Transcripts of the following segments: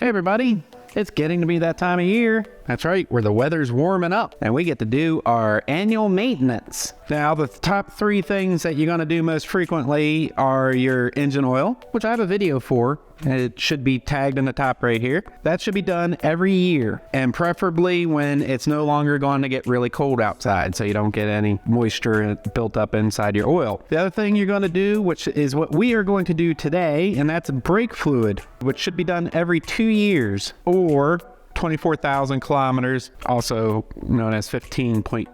Hey everybody, it's getting to be that time of year. That's right, where the weather's warming up and we get to do our annual maintenance. Now, the top 3 things that you're gonna do most frequently are your engine oil, which I have a video for. It should be tagged in the top right here. That should be done every year, and preferably when it's no longer going to get really cold outside, so you don't get any moisture built up inside your oil. The other thing you're gonna do, which is what we are going to do today, and that's brake fluid, which should be done every 2 years, or 24,000 kilometers, also known as 15.2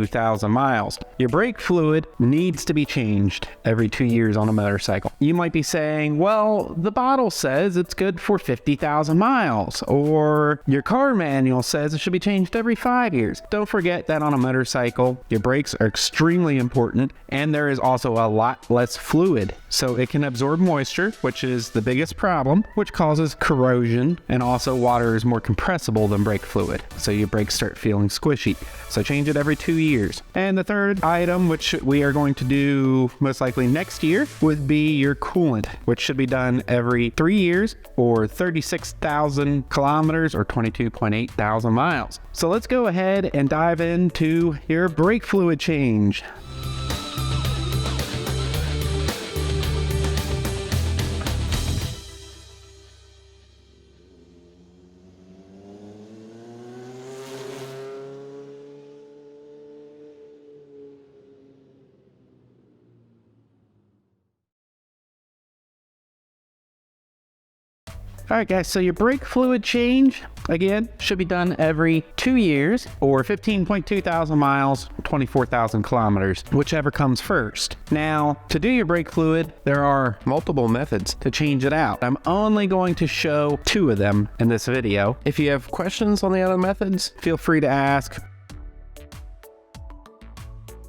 thousand miles. Your brake fluid needs to be changed every 2 years on a motorcycle. You might be saying, well, the bottle says it's good for 50,000 miles, or your car manual says it should be changed every 5 years. Don't forget that on a motorcycle, your brakes are extremely important, and there is also a lot less fluid. So it can absorb moisture, which is the biggest problem, which causes corrosion, and also water is more compressible than brake fluid. So your brakes start feeling squishy. So change it every 2 years. And the third item, which we are going to do most likely next year, would be your coolant, which should be done every 3 years or 36,000 kilometers or 22.8 thousand miles. So let's go ahead and dive into your brake fluid change. All right, guys, so your brake fluid change, again, should be done every 2 years or 15.2 thousand miles, 24,000 kilometers, whichever comes first. Now, to do your brake fluid, there are multiple methods to change it out. I'm only going to show 2 of them in this video. If you have questions on the other methods, feel free to ask.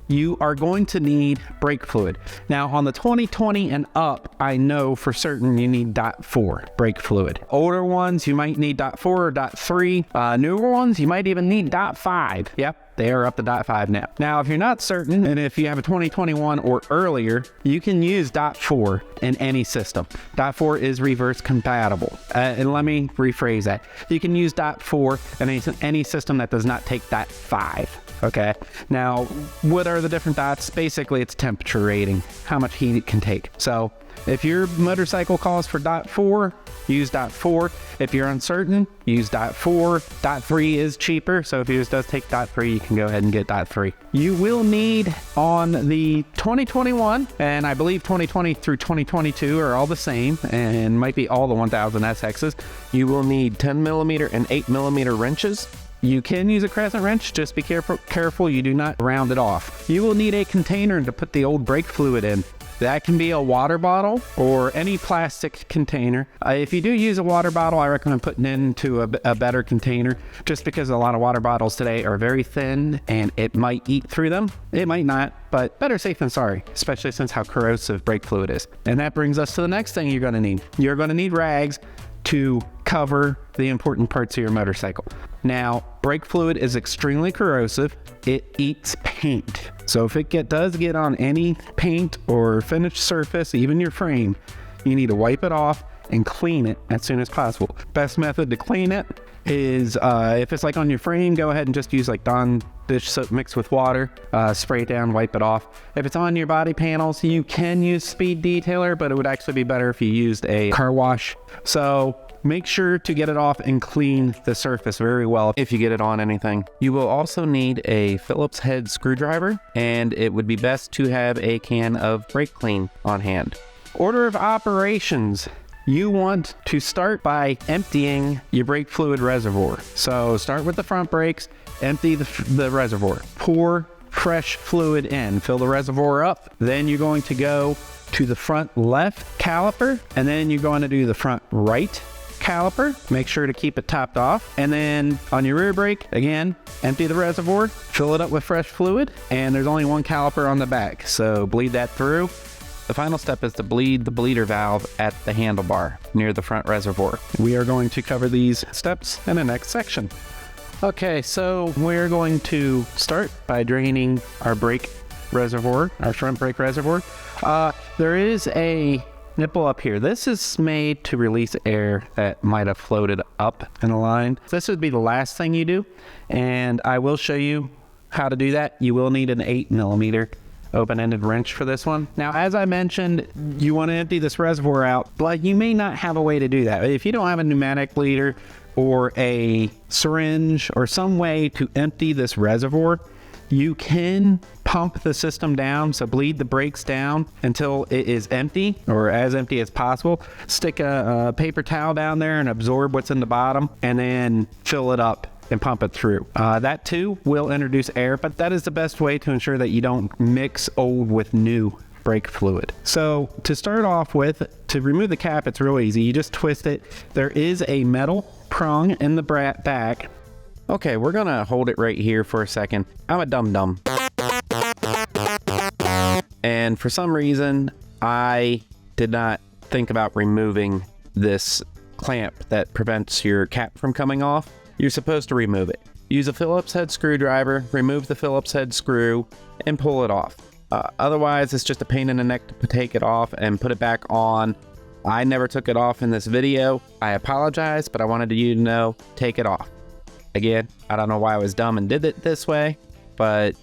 You are going to need brake fluid. Now on the 2020 and up, I know for certain you need .4 brake fluid. Older ones, you might need .4 or .3. Newer ones, you might even need .5. Yep, they are up to .5 now. Now, if you're not certain, and if you have a 2021 or earlier, you can use .4 in any system. .4 is reverse compatible. And let me rephrase that. You can use .4 in any system that does not take .5. Okay, now what are the different dots? Basically, it's temperature rating, how much heat it can take. So if your motorcycle calls for .4, use .4. If you're uncertain, use .4. .3 is cheaper, so if yours does take .3, you can go ahead and get .3. You will need on the 2021, and I believe 2020 through 2022 are all the same, and might be all the 1000 SXs, you will need 10 millimeter and 8 millimeter wrenches. You can use a crescent wrench, just be careful you do not round it off. You will need a container to put the old brake fluid in. That can be a water bottle or any plastic container. If you do use a water bottle, I recommend putting it into a better container, just because a lot of water bottles today are very thin and it might eat through them. It might not, but better safe than sorry, especially since how corrosive brake fluid is. And that brings us to the next thing you're gonna need. You're gonna need rags to cover the important parts of your motorcycle. Now, brake fluid is extremely corrosive. It eats paint. So if it does get on any paint or finished surface, even your frame, you need to wipe it off and clean it as soon as possible. Best method to clean it is, if it's like on your frame, go ahead and just use like Dawn dish soap mixed with water, spray it down, wipe it off. If it's on your body panels, you can use speed detailer, but it would actually be better if you used a car wash. So make sure to get it off and clean the surface very well if you get it on anything. You will also need a Phillips head screwdriver, and it would be best to have a can of brake clean on hand. Order of operations. You want to start by emptying your brake fluid reservoir. So start with the front brakes, empty the reservoir. Pour fresh fluid in, fill the reservoir up. Then you're going to go to the front left caliper, and then you're going to do the front right caliper. Make sure to keep it topped off. And then on your rear brake, again, empty the reservoir, fill it up with fresh fluid, and there's only one caliper on the back, so bleed that through. The final step is to bleed the bleeder valve at the handlebar near the front reservoir. We are going to cover these steps in the next section. Okay, so we're going to start by draining our brake reservoir, our front brake reservoir. There is a nipple up here. This is made to release air that might have floated up in a line. This would be the last thing you do, and I will show you how to do that. You will need an 8mm open-ended wrench for this one. Now, as I mentioned, you want to empty this reservoir out, but you may not have a way to do that. If you don't have a pneumatic bleeder or a syringe or some way to empty this reservoir, you can pump the system down, so bleed the brakes down until it is empty, or as empty as possible. Stick a paper towel down there and absorb what's in the bottom, and then fill it up and pump it through. That too will introduce air, but that is the best way to ensure that you don't mix old with new brake fluid. So to start off with, to remove the cap, it's real easy. You just twist it. There is a metal prong in the back. Okay, we're gonna hold it right here for a second. I'm a dum-dum. And for some reason, I did not think about removing this clamp that prevents your cap from coming off. You're supposed to remove it. Use a Phillips head screwdriver, remove the Phillips head screw, and pull it off. Otherwise, it's just a pain in the neck to take it off and put it back on. I never took it off in this video. I apologize, but I wanted you to know, take it off. Again, I don't know why I was dumb and did it this way, but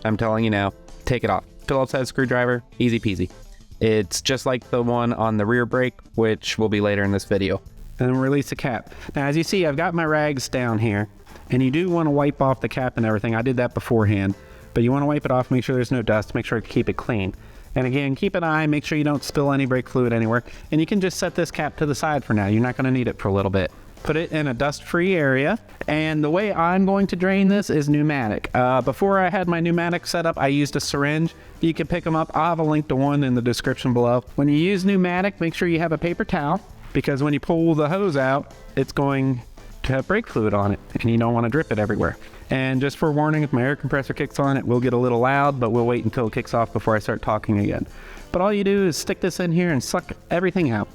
I'm telling you now, take it off. Phillips head screwdriver, easy peasy. It's just like the one on the rear brake, which will be later in this video. And then release the cap. Now, as you see, I've got my rags down here, and you do want to wipe off the cap and everything. I did that beforehand, but you want to wipe it off, make sure there's no dust, make sure to keep it clean. And again, keep an eye, make sure you don't spill any brake fluid anywhere. And you can just set this cap to the side for now. You're not going to need it for a little bit. Put it in a dust-free area, and the way I'm going to drain this is pneumatic. Before I had my pneumatic set up, I used a syringe. You can pick them up. I'll have a link to one in the description below. When you use pneumatic, make sure you have a paper towel, because when you pull the hose out, it's going to have brake fluid on it, and you don't want to drip it everywhere. And just for warning, if my air compressor kicks on, it will get a little loud, but we'll wait until it kicks off before I start talking again. But all you do is stick this in here and suck everything out.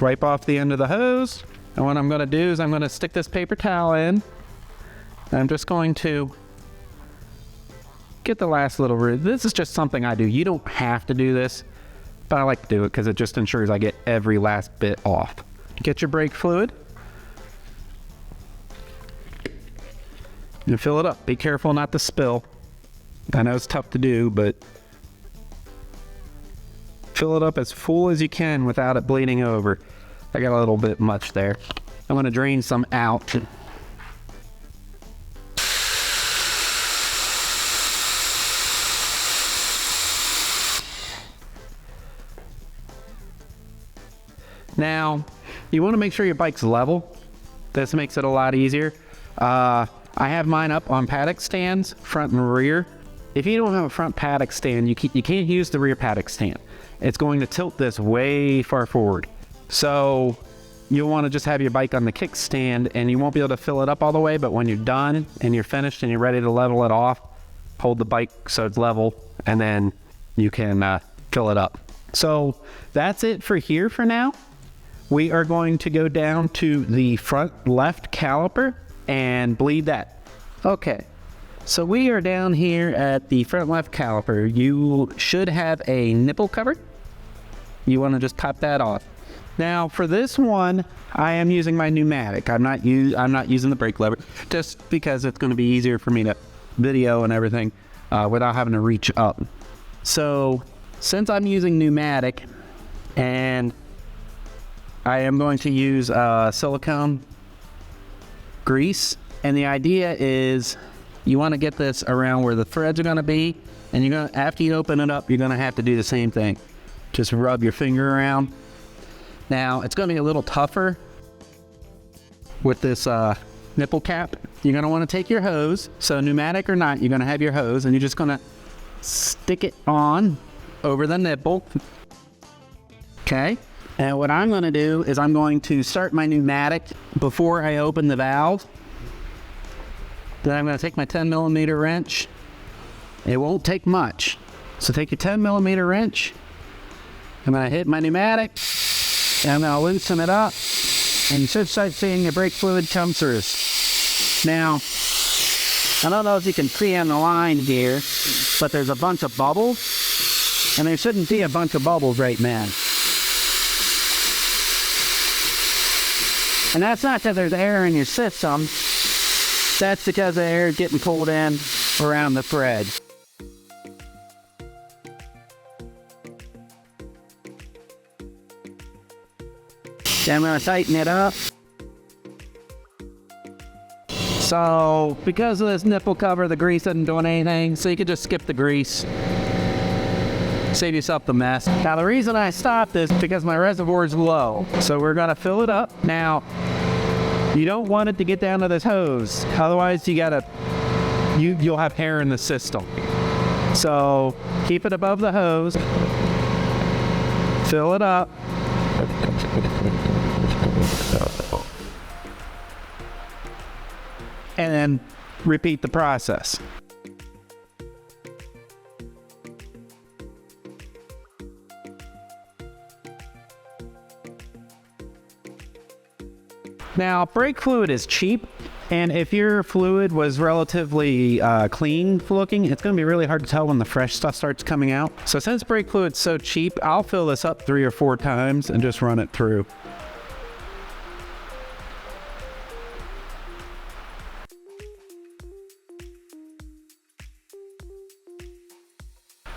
Wipe off the end of the hose, and what I'm going to do is I'm going to stick this paper towel in, and I'm just going to get the last little root. This is just something I do. You don't have to do this, but I like to do it because it just ensures I get every last bit off. Get your brake fluid and fill it up. Be careful not to spill. I know it's tough to do, but fill it up as full as you can without it bleeding over. I got a little bit much there. I'm going to drain some out. Now, you want to make sure your bike's level. This makes it a lot easier. I have mine up on paddock stands, front and rear. If you don't have a front paddock stand, you can't use the rear paddock stand. It's going to tilt this way far forward. So you'll want to just have your bike on the kickstand, and you won't be able to fill it up all the way, but when you're done and you're finished and you're ready to level it off, hold the bike so it's level, and then you can fill it up. So that's it for here for now. We are going to go down to the front left caliper and bleed that. Okay, so we are down here at the front left caliper. You should have a nipple cover. You want to just pop that off. Now for this one, I am using my pneumatic. I'm not using the brake lever, just because it's going to be easier for me to video and everything without having to reach up. So since I'm using pneumatic, and I am going to use silicone grease, and the idea is you want to get this around where the threads are going to be, and you're going to, after you open it up, you're going to have to do the same thing. Just rub your finger around. Now, it's going to be a little tougher with this nipple cap. You're going to want to take your hose. So pneumatic or not, you're going to have your hose, and you're just going to stick it on over the nipple. Okay. And what I'm going to do is I'm going to start my pneumatic before I open the valve. Then I'm going to take my 10mm wrench. It won't take much. So take your 10mm wrench. I'm going to hit my pneumatic. And I'm going to loosen it up. and you should start seeing your brake fluid come through. Now, I don't know if you can see on the line here, but there's a bunch of bubbles, and there shouldn't be a bunch of bubbles right now. And that's not because there's air in your system, that's because the air is getting pulled in around the thread. Then I'm going to tighten it up. So, because of this nipple cover, the grease isn't doing anything, so you can just skip the grease. Save yourself the mess. Now, the reason I stopped is because my reservoir is low. So we're going to fill it up. Now, you don't want it to get down to this hose. Otherwise, you'll have air in the system. So, keep it above the hose. Fill it up. And then repeat the process. Now, brake fluid is cheap, and if your fluid was relatively clean looking, it's going to be really hard to tell when the fresh stuff starts coming out. So since brake fluid's so cheap, I'll fill this up 3 or 4 times and just run it through.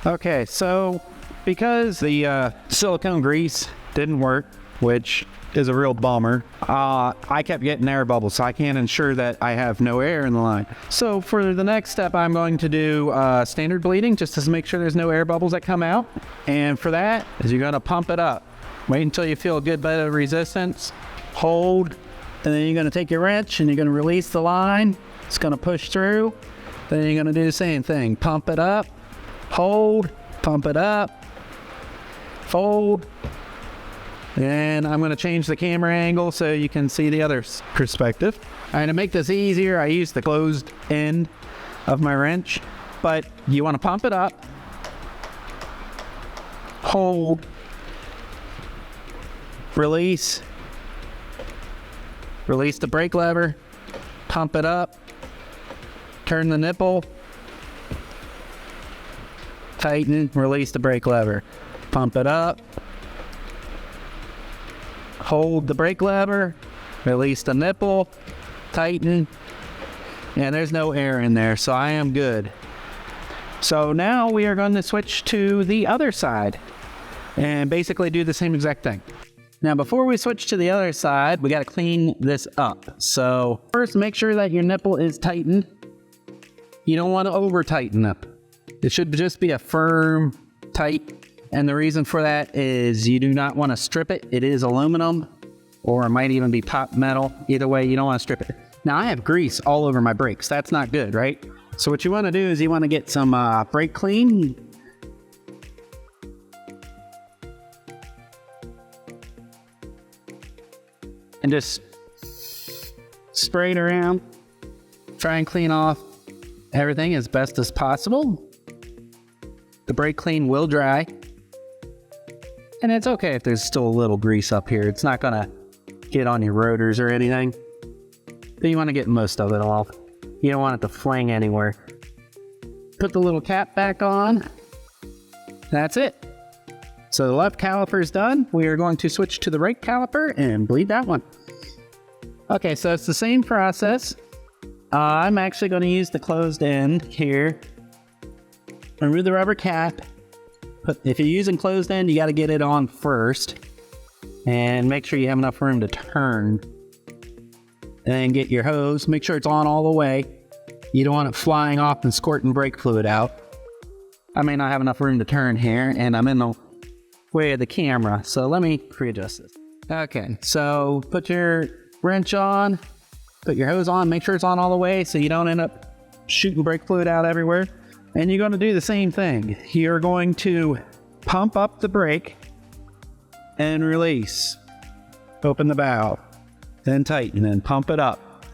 Okay, so because the silicone grease didn't work, which is a real bummer, I kept getting air bubbles, so I can't ensure that I have no air in the line. So for the next step, I'm going to do standard bleeding just to make sure there's no air bubbles that come out. And for that, is you're gonna pump it up. Wait until you feel a good bit of resistance, hold, and then you're gonna take your wrench and you're gonna release the line. It's gonna push through. Then you're gonna do the same thing, pump it up, hold, pump it up, fold, and I'm going to change the camera angle so you can see the other perspective. All right, to make this easier, I use the closed end of my wrench, but you want to pump it up, hold, release the brake lever, pump it up, turn the nipple, tighten, release the brake lever, pump it up, hold the brake lever, release the nipple, tighten, and there's no air in there, so I am good. So now we are going to switch to the other side and basically do the same exact thing. Now before we switch to the other side, we got to clean this up. So first, make sure that your nipple is tightened. You don't want to over tighten up. It should just be a firm, tight, and the reason for that is you do not want to strip it. It is aluminum, or it might even be pot metal. Either way, you don't want to strip it. Now, I have grease all over my brakes. That's not good, right? So what you want to do is you want to get some brake clean. And just spray it around. Try and clean off everything as best as possible. The brake clean will dry. And it's okay if there's still a little grease up here. It's not gonna get on your rotors or anything. But you wanna get most of it off. You don't want it to fling anywhere. Put the little cap back on. That's it. So the left caliper is done. We are going to switch to the right caliper and bleed that one. Okay, so it's the same process. I'm actually gonna use the closed end here. Remove the rubber cap. If you're using closed end, you got to get it on first. And make sure you have enough room to turn. And then get your hose. Make sure it's on all the way. You don't want it flying off and squirting brake fluid out. I may not have enough room to turn here, and I'm in the way of the camera. So let me readjust this. Okay, so put your wrench on. Put your hose on. Make sure it's on all the way so you don't end up shooting brake fluid out everywhere. And you're going to do the same thing. You're going to pump up the brake and release. Open the valve, then tighten and pump it up.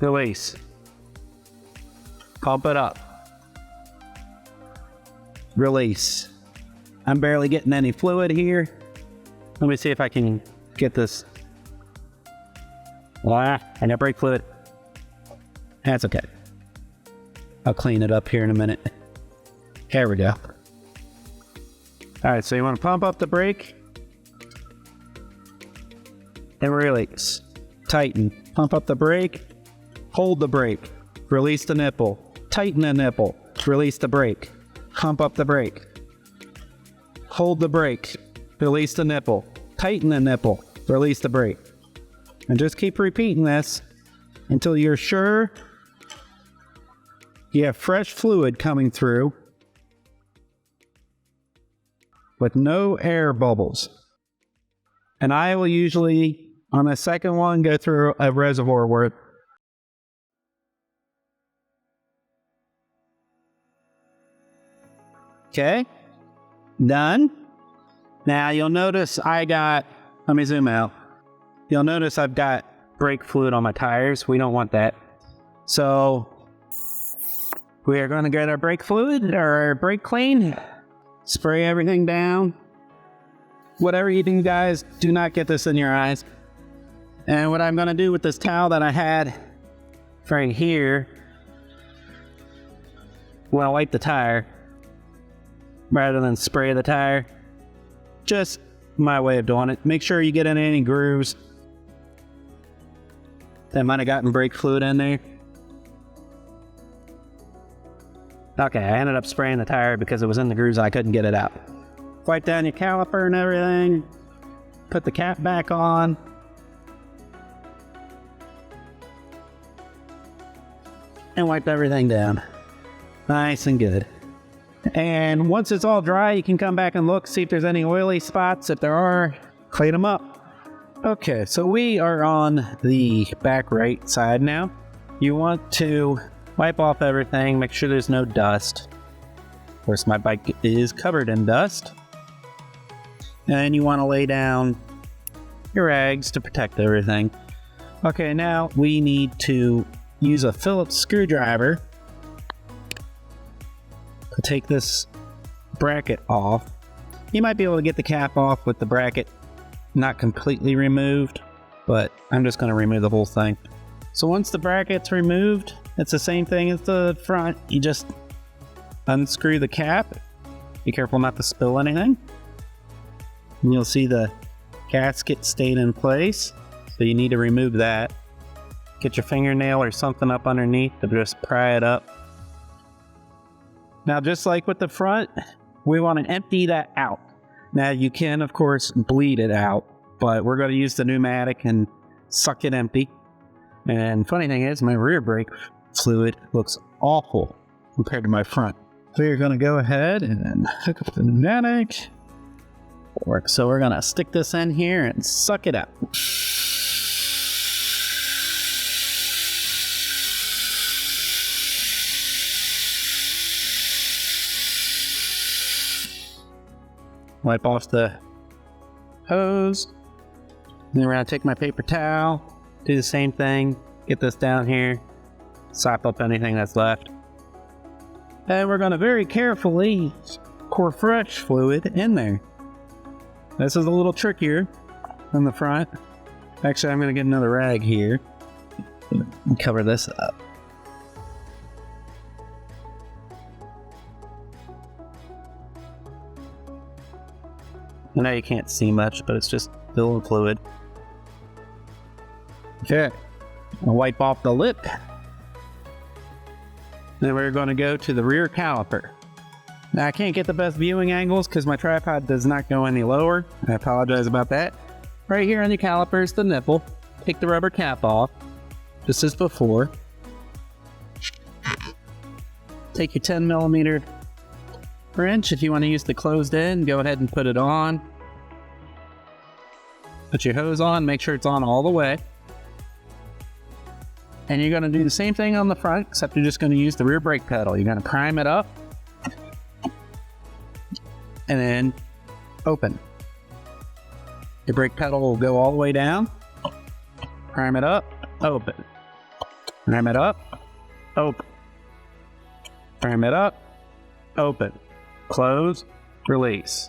Release. Pump it up. Release. I'm barely getting any fluid here. Let me see if I can get this I got brake fluid. That's okay. I'll clean it up here in a minute. There we go. All right, so you want to pump up the brake and release. Tighten. Pump up the brake. Hold the brake. Release the nipple. Tighten the nipple. Release the brake. Pump up the brake. Hold the brake. Release the nipple. Tighten the nipple. Release the brake. And just keep repeating this until you're sure you have fresh fluid coming through with no air bubbles. And I will usually, on the second one, go through a reservoir worth. Okay, done. Now you'll notice let me zoom out. You'll notice I've got brake fluid on my tires. We don't want that. So we are going to get our brake fluid or our brake clean, spray everything down. Whatever you do, guys, do not get this in your eyes. And what I'm going to do with this towel that I had right here, well, wipe the tire rather than spray the tire. Just my way of doing it. Make sure you get in any grooves that might have gotten brake fluid in there. Okay, I ended up spraying the tire because it was in the grooves and I couldn't get it out. Wipe down your caliper and everything. Put the cap back on. And wipe everything down. Nice and good. And once it's all dry, you can come back and look, see if there's any oily spots. If there are, clean them up. Okay, so we are on the back right side now. You want to wipe off everything, make sure there's no dust. Of course, my bike is covered in dust. And you want to lay down your rags to protect everything. Okay, now we need to use a Phillips screwdriver to take this bracket off. You might be able to get the cap off with the bracket not completely removed, but I'm just going to remove the whole thing. So once the bracket's removed, it's the same thing as the front. You just unscrew the cap. Be careful not to spill anything. And you'll see the gasket stayed in place, so you need to remove that. Get your fingernail or something up underneath to just pry it up. Now, just like with the front, we want to empty that out. Now, you can, of course, bleed it out, but we're going to use the pneumatic and suck it empty. And funny thing is, my rear brake fluid looks awful compared to my front. So you're going to go ahead and hook up the pneumatic. So we're going to stick this in here and suck it out. Wipe off the hose. Then we're going to take my paper towel, do the same thing, get this down here, sop up anything that's left. And we're going to very carefully pour fresh fluid in there. This is a little trickier than the front. Actually, I'm going to get another rag here and cover this up. I know you can't see much, but it's just filling fluid. Okay, I'll wipe off the lip. Then we're going to go to the rear caliper. Now, I can't get the best viewing angles because my tripod does not go any lower. I apologize about that. Right here on the caliper is the nipple. Take the rubber cap off, just as before. Take your 10 millimeter wrench. If you want to use the closed end, go ahead and put it on. Put your hose on, make sure it's on all the way. And you're going to do the same thing on the front, except you're just going to use the rear brake pedal. You're going to prime it up and then open. Your brake pedal will go all the way down. Prime it up, open. Prime it up, open. Prime it up, open. Close, release.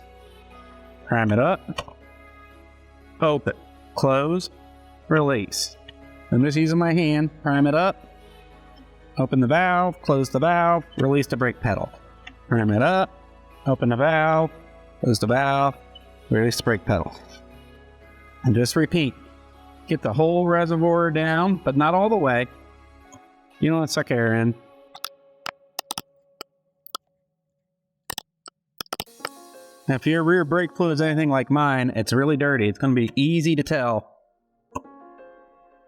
Prime it up, open, close, release. I'm just using my hand, prime it up, open the valve, close the valve, release the brake pedal. Prime it up, open the valve, close the valve, release the brake pedal. And just repeat. Get the whole reservoir down, but not all the way. You don't want to suck air in. Now, if your rear brake fluid is anything like mine, it's really dirty. It's going to be easy to tell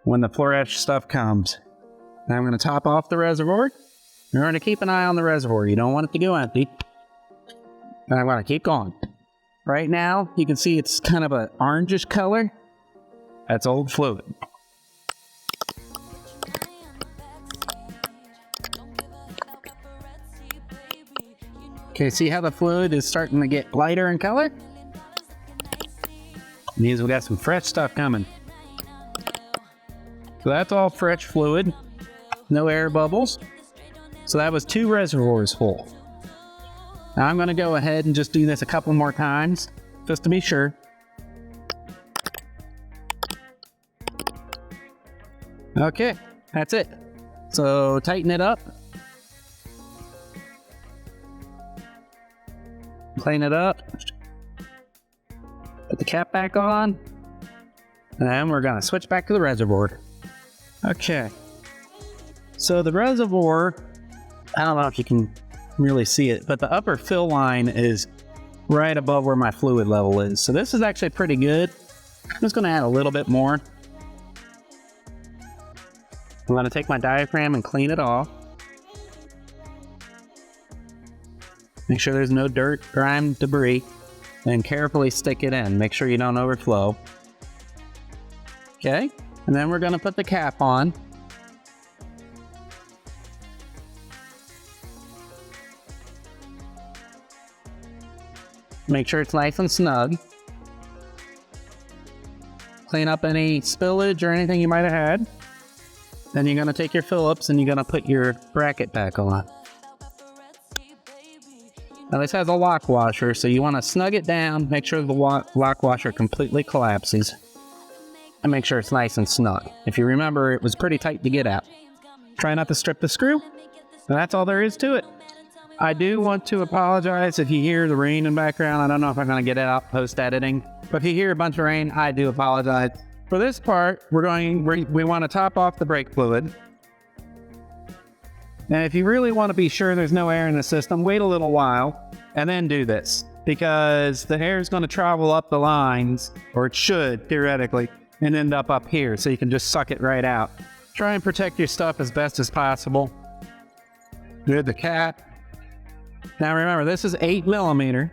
when the fluoresce stuff comes. Now I'm going to top off the reservoir. You're going to keep an eye on the reservoir. You don't want it to go empty. And I'm going to keep going. Right now, you can see it's kind of an orangish color. That's old fluid. Okay, see how the fluid is starting to get lighter in color? It means we got some fresh stuff coming. So that's all fresh fluid. No air bubbles. So that was 2 reservoirs full. Now I'm going to go ahead and just do this a couple more times, just to be sure. Okay, that's it. So tighten it up. Clean it up. Put the cap back on. And then we're going to switch back to the reservoir. Okay. So the reservoir, I don't know if you can really see it, but the upper fill line is right above where my fluid level is. So this is actually pretty good. I'm just going to add a little bit more. I'm going to take my diaphragm and clean it off. Make sure there's no dirt, grime, debris, and carefully stick it in. Make sure you don't overflow. Okay, and then we're going to put the cap on. Make sure it's nice and snug. Clean up any spillage or anything you might have had. Then you're going to take your Phillips and you're going to put your bracket back on. Now this has a lock washer, so you want to snug it down, make sure the lock washer completely collapses, and make sure it's nice and snug. If you remember, it was pretty tight to get out. Try not to strip the screw, and that's all there is to it. I do want to apologize if you hear the rain in the background. I don't know if I'm going to get it out post-editing, but if you hear a bunch of rain, I do apologize. For this part, we want to top off the brake fluid. And if you really want to be sure there's no air in the system, wait a little while and then do this, because the air is going to travel up the lines, or it should theoretically, and end up here, so you can just suck it right out. Try and protect your stuff as best as possible. Good, the cap. Now remember, this is 8mm.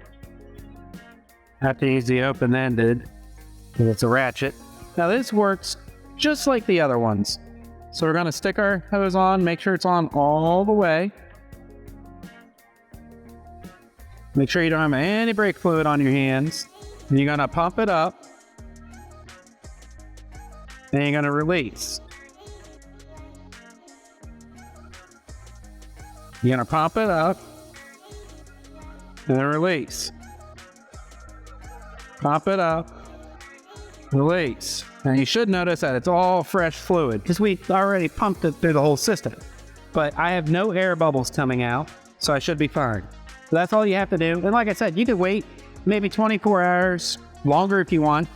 Have to use the open-ended, because it's a ratchet. Now this works just like the other ones. So we're going to stick our hose on, make sure it's on all the way. Make sure you don't have any brake fluid on your hands. And you're going to pump it up. And you're going to release. You're going to pump it up. And then release. Pump it up. Release. Now you should notice that it's all fresh fluid because we already pumped it through the whole system. But I have no air bubbles coming out, so I should be fine. So that's all you have to do. And like I said, you could wait maybe 24 hours, longer if you want,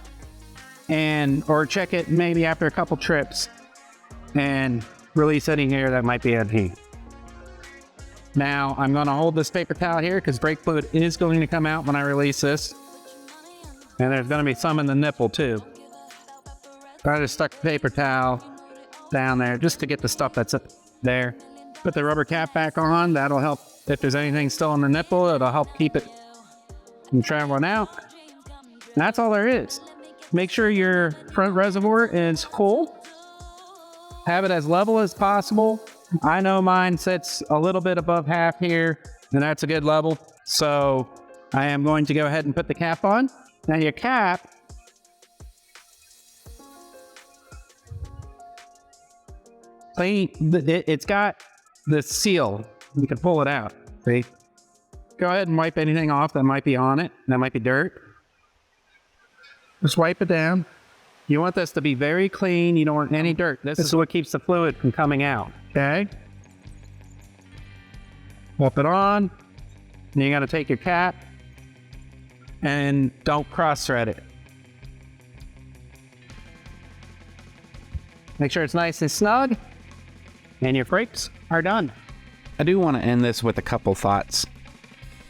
or check it maybe after a couple trips and release any air that might be in here. Now I'm going to hold this paper towel here because brake fluid is going to come out when I release this. And there's going to be some in the nipple too. I just stuck the paper towel down there just to get the stuff that's up there. Put the rubber cap back on. That'll help. If there's anything still on the nipple, it'll help keep it from traveling out. And that's all there is. Make sure your front reservoir is full. Have it as level as possible. I know mine sits a little bit above half here, and that's a good level. So I am going to go ahead and put the cap on. Now your cap, it's got the seal. You can pull it out. See? Go ahead and wipe anything off that might be on it. That might be dirt. Just wipe it down. You want this to be very clean. You don't want any dirt. This is what keeps the fluid from coming out. Okay? Flip it on. Then you got to take your cap and don't cross thread it. Make sure it's nice and snug, and your brakes are done. I do want to end this with a couple thoughts.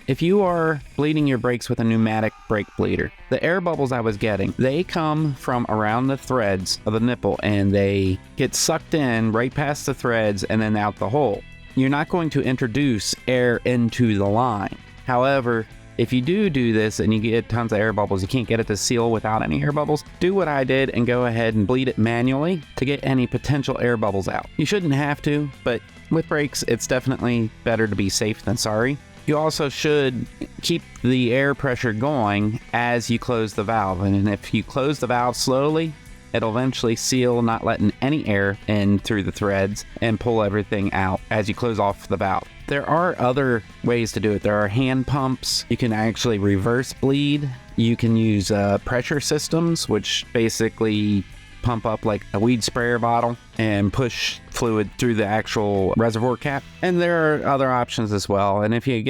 If you are bleeding your brakes with a pneumatic brake bleeder, the air bubbles I was getting, they come from around the threads of the nipple and they get sucked in right past the threads and then out the hole. You're not going to introduce air into the line. However, if you do this and you get tons of air bubbles, you can't get it to seal without any air bubbles, do what I did and go ahead and bleed it manually to get any potential air bubbles out. You shouldn't have to, but with brakes, it's definitely better to be safe than sorry. You also should keep the air pressure going as you close the valve. And if you close the valve slowly, it'll eventually seal, not letting any air in through the threads, and pull everything out as you close off the valve. There are other ways to do it. There are hand pumps. You can actually reverse bleed. You can use pressure systems, which basically pump up like a weed sprayer bottle and push fluid through the actual reservoir cap. And there are other options as well. And if you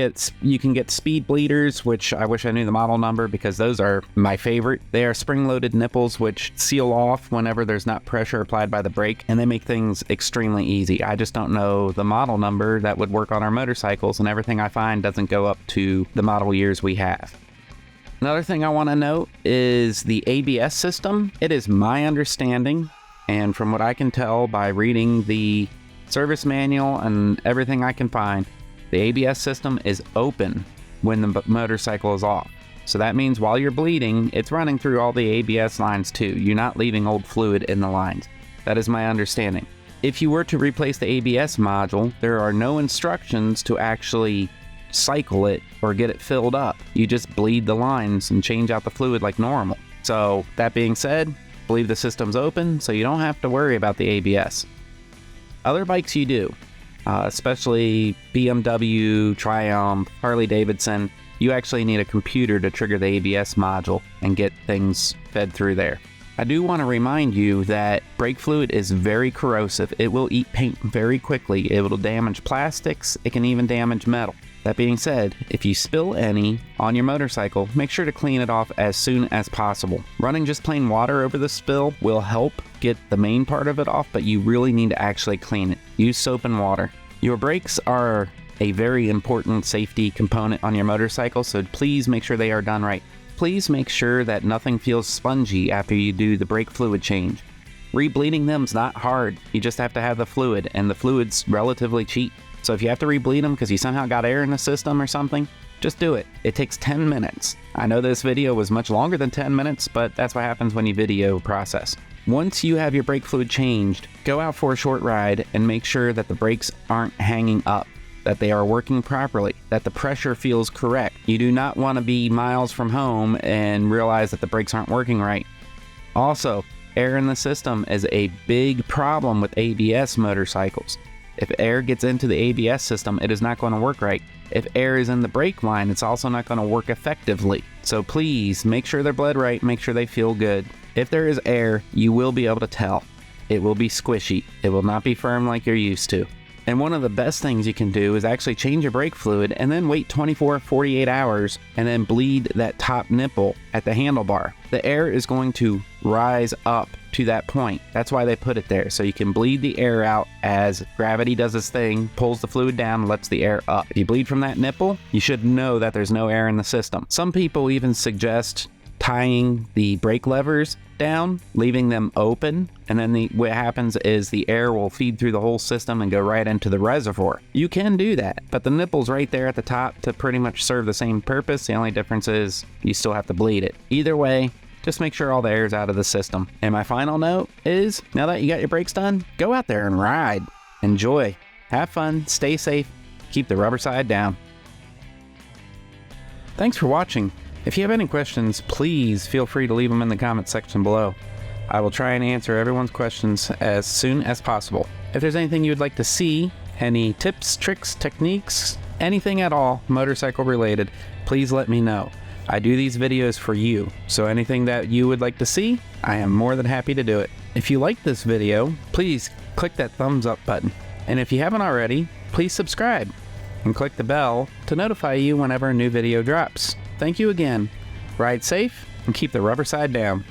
can get speed bleeders, which I wish I knew the model number because those are my favorite. They are spring-loaded nipples which seal off whenever there's not pressure applied by the brake, and they make things extremely easy. I just don't know the model number that would work on our motorcycles, and everything I find doesn't go up to the model years we have. Another thing I want to note is the ABS system. It is my understanding, and from what I can tell by reading the service manual and everything I can find, the ABS system is open when the motorcycle is off. So that means while you're bleeding, it's running through all the ABS lines too. You're not leaving old fluid in the lines. That is my understanding. If you were to replace the ABS module, there are no instructions to actually cycle it or get it filled up. You just bleed the lines and change out the fluid like normal. So that being said, believe the system's open so you don't have to worry about the ABS. Other bikes you do, especially BMW, Triumph, Harley Davidson, you actually need a computer to trigger the ABS module and get things fed through there. I do want to remind you that brake fluid is very corrosive. It will eat paint very quickly. It will damage plastics. It can even damage metal. That being said, if you spill any on your motorcycle, make sure to clean it off as soon as possible. Running just plain water over the spill will help get the main part of it off, but you really need to actually clean it. Use soap and water. Your brakes are a very important safety component on your motorcycle, so please make sure they are done right. Please make sure that nothing feels spongy after you do the brake fluid change. Rebleeding them is not hard. You just have to have the fluid, and the fluid's relatively cheap. So if you have to rebleed them because you somehow got air in the system or something, just do it. It takes 10 minutes. I know this video was much longer than 10 minutes, but that's what happens when you video process. Once you have your brake fluid changed, go out for a short ride and make sure that the brakes aren't hanging up, that they are working properly, that the pressure feels correct. You do not want to be miles from home and realize that the brakes aren't working right. Also, air in the system is a big problem with ABS motorcycles. If air gets into the ABS system, it is not going to work right. If air is in the brake line, it's also not going to work effectively. So please make sure they're bled right, make sure they feel good. If there is air, you will be able to tell. It will be squishy. It will not be firm like you're used to. And one of the best things you can do is actually change your brake fluid and then wait 24, 48 hours and then bleed that top nipple at the handlebar. The air is going to rise up to that point. That's why they put it there, so you can bleed the air out as gravity does its thing, pulls the fluid down, and lets the air up. If you bleed from that nipple, you should know that there's no air in the system. Some people even suggest tying the brake levers down, leaving them open, and then what happens is the air will feed through the whole system and go right into the reservoir. You can do that, but the nipple's right there at the top to pretty much serve the same purpose. The only difference is you still have to bleed it. Either way, just make sure all the air is out of the system. And my final note is, now that you got your brakes done, go out there and ride. Enjoy. Have fun. Stay safe. Keep the rubber side down. Thanks for watching. If you have any questions, please feel free to leave them in the comment section below. I will try and answer everyone's questions as soon as possible. If there's anything you would like to see, any tips, tricks, techniques, anything at all motorcycle related, please let me know. I do these videos for you, so anything that you would like to see, I am more than happy to do it. If you like this video, please click that thumbs up button. And if you haven't already, please subscribe and click the bell to notify you whenever a new video drops. Thank you again. Ride safe and keep the rubber side down.